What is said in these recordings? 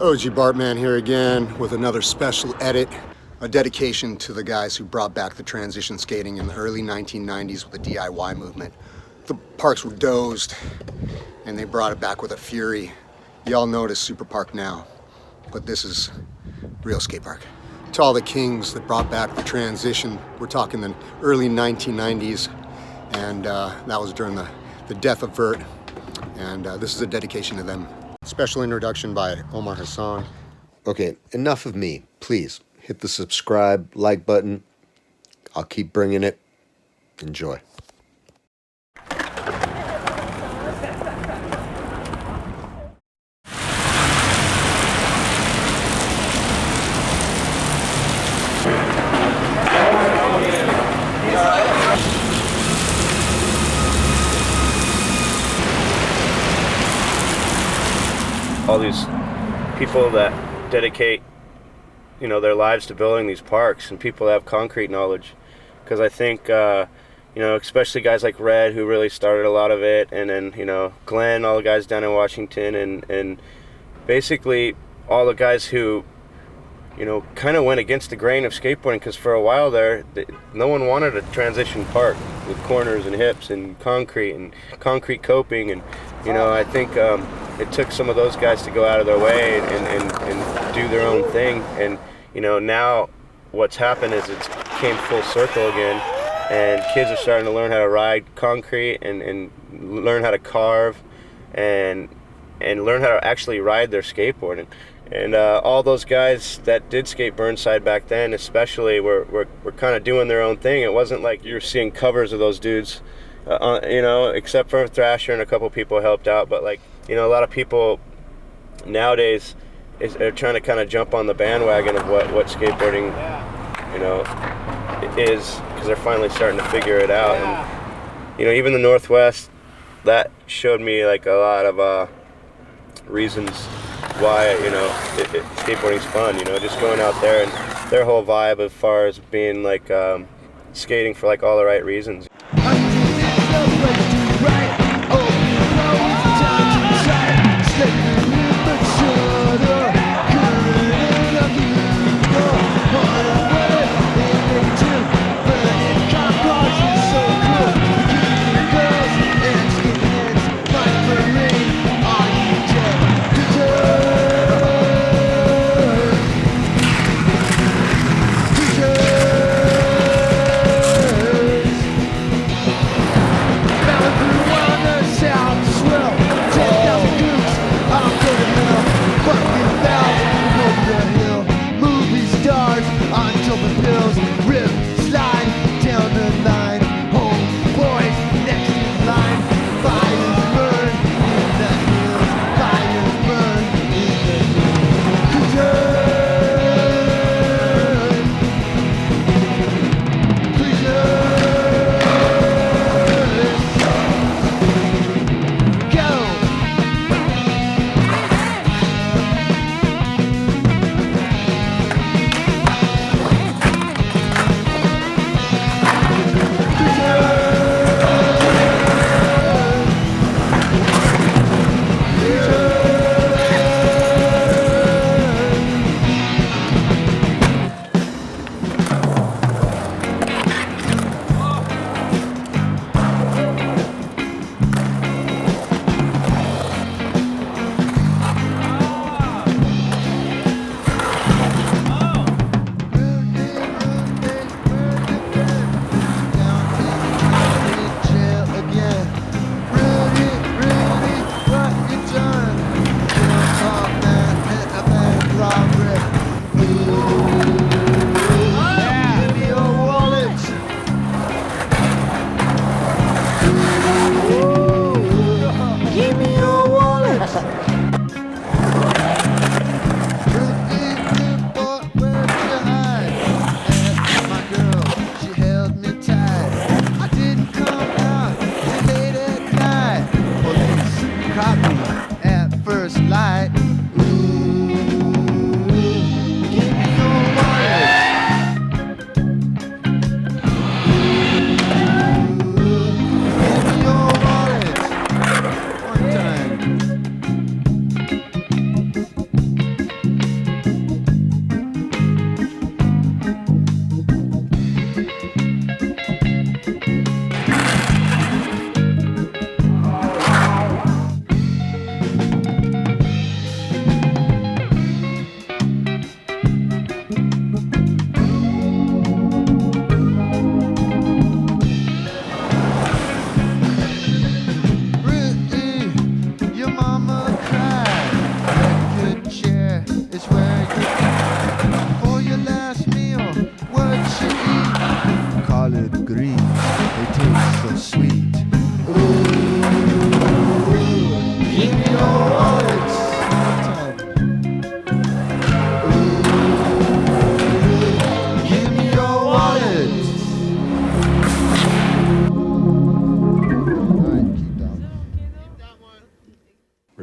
OG Bartman here again with another special edit, a dedication to the guys who brought back the transition skating in the early 1990s with the D.I.Y movement. The parks were dozed and they brought it back with a fury. Y'all know it as Super Park now, but this is real skate park. To all the kings that brought back the transition, we're talking the early 1990s, and that was during the death of Vert, and this is a dedication to them. Special introduction by Omar Hassan. Okay, enough of me. Please hit the subscribe, like button. I'll keep bringing it. Enjoy. All these people that dedicate, their lives to building these parks, and people that have concrete knowledge, because I think, especially guys like Red, who really started a lot of it, and then, Glenn, all the guys down in Washington, and basically all the guys who, kind of went against the grain of skateboarding, because for a while there, no one wanted a transition park with corners and hips and concrete coping, and, I think it took some of those guys to go out of their way and do their own thing. And now what's happened is it's came full circle again, and kids are starting to learn how to ride concrete and learn how to carve and learn how to actually ride their skateboard. And all those guys that did skate Burnside back then, especially, were kind of doing their own thing. It wasn't like you're seeing covers of those dudes, except for Thrasher and a couple people helped out. But a lot of people nowadays are trying to kind of jump on the bandwagon of what skateboarding, is, because they're finally starting to figure it out. And even the Northwest, that showed me a lot of reasons why skateboarding's fun. Just going out there, and their whole vibe as far as being skating for all the right reasons.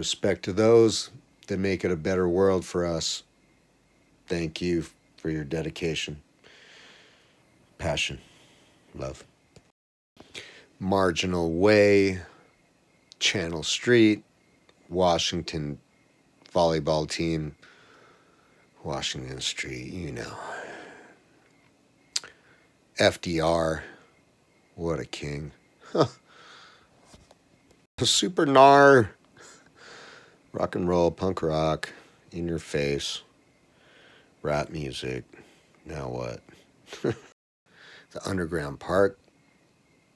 respect to those that make it a better world for us. Thank you for your dedication, passion, love. Marginal Way, Channel Street, Washington volleyball team, Washington Street, you know. FDR, what a king. Huh. Super gnar, rock and roll, punk rock, in your face, rap music, now what? The underground park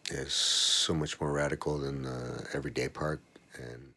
is so much more radical than the everyday park, and